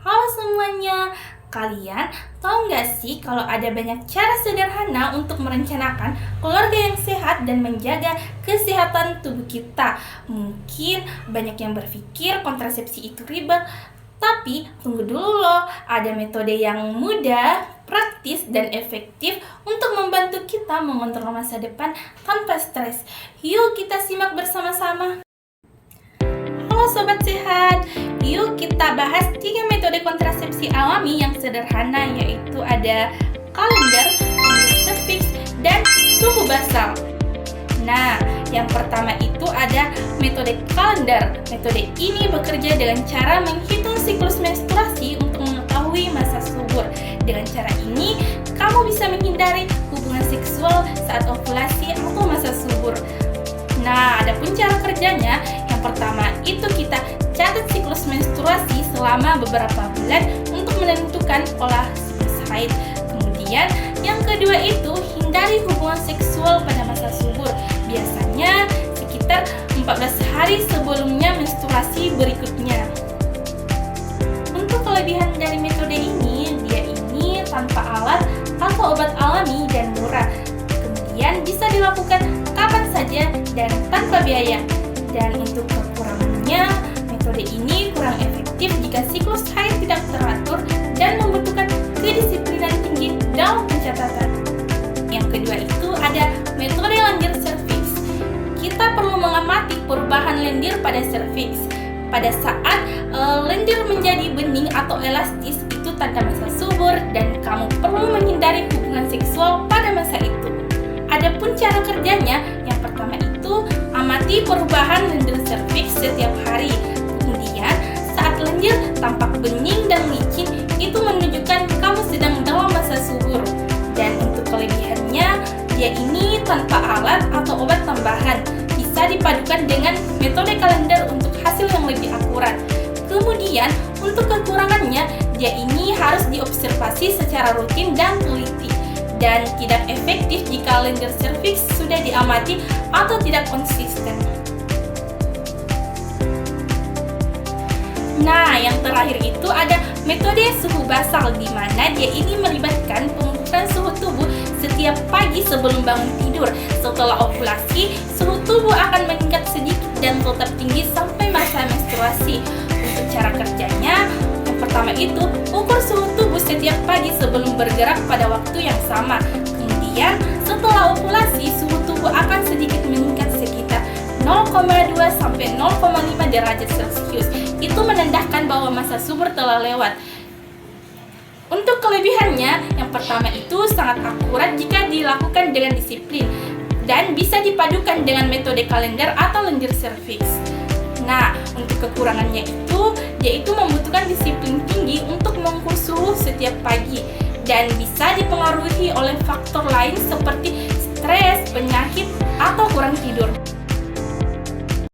Halo semuanya, kalian tahu nggak sih kalau ada banyak cara sederhana untuk merencanakan keluarga yang sehat dan menjaga kesehatan tubuh kita? Mungkin banyak yang berpikir kontrasepsi itu ribet, tapi tunggu dulu loh, ada metode yang mudah, praktis, dan efektif untuk membantu kita mengontrol masa depan tanpa stres. Yuk kita simak bersama-sama. Halo Sobat Sehat, yuk kita bahas 3 metode kontrasepsi alami yang sederhana, yaitu ada kalender, cervix, dan suhu basal. Nah, yang pertama itu ada metode kalender. Metode ini bekerja dengan cara menghitung siklus menstruasi untuk mengetahui masa subur. Dengan cara ini, kamu bisa menghindari hubungan seksual saat ovulasi atau masa subur. Nah, ada pun cara kerjanya. Yang pertama itu kita catat siklus menstruasi selama beberapa bulan untuk menentukan pola siklus haid. Kemudian yang kedua itu hindari hubungan seksual pada masa subur. Biasanya sekitar 14 hari sebelumnya menstruasi berikutnya. Untuk kelebihan dari metode ini, dia ini tanpa alat atau obat alami dan murah. Kemudian bisa dilakukan kapan saja dan tanpa biaya. Dan untuk kekurangannya, metode ini kurang efektif jika siklus haid tidak teratur dan membutuhkan kedisiplinan tinggi dalam pencatatan. Yang kedua itu ada metode lendir cervix. Kita perlu mengamati perubahan lendir pada cervix. Pada saat lendir menjadi bening atau elastis, itu tanda masa subur dan kamu perlu menghindari hubungan seksual pada masa itu. Adapun cara kerjanya, yang pertama itu amati perubahan lendir cervix setiap hari. Kemudian saat lendir tampak bening dan licin, itu menunjukkan kamu sedang dalam masa subur. Dan untuk kelebihannya, dia ini tanpa alat atau obat tambahan. Bisa dipadukan dengan metode kalender untuk hasil yang lebih akurat. Kemudian untuk kekurangannya, dia ini harus diobservasi secara rutin dan teliti. Dan tidak efektif jika lendir cervix sudah diamati atau tidak konsisten. Nah, yang terakhir itu ada metode suhu basal, di mana dia ini melibatkan pengukuran suhu tubuh setiap pagi sebelum bangun tidur. Setelah ovulasi, suhu tubuh akan meningkat sedikit dan tetap tinggi sampai masa menstruasi. Untuk cara kerjanya, yang pertama itu ukur suhu tubuh setiap pagi sebelum bergerak pada waktu yang sama. Kemudian setelah ovulasi, suhu tubuh akan sedikit meningkat sekitar 0,2 sampai 0,5 derajat Celcius. Itu menandakan bahwa masa subur telah lewat. Untuk kelebihannya, yang pertama itu sangat akurat jika dilakukan dengan disiplin dan bisa dipadukan dengan metode kalender atau lendir cervix. Nah, untuk kekurangannya itu, dia itu membutuhkan disiplin tinggi untuk mengukur suhu setiap pagi dan bisa dipengaruhi oleh faktor lain seperti stres, penyakit, atau kurang tidur.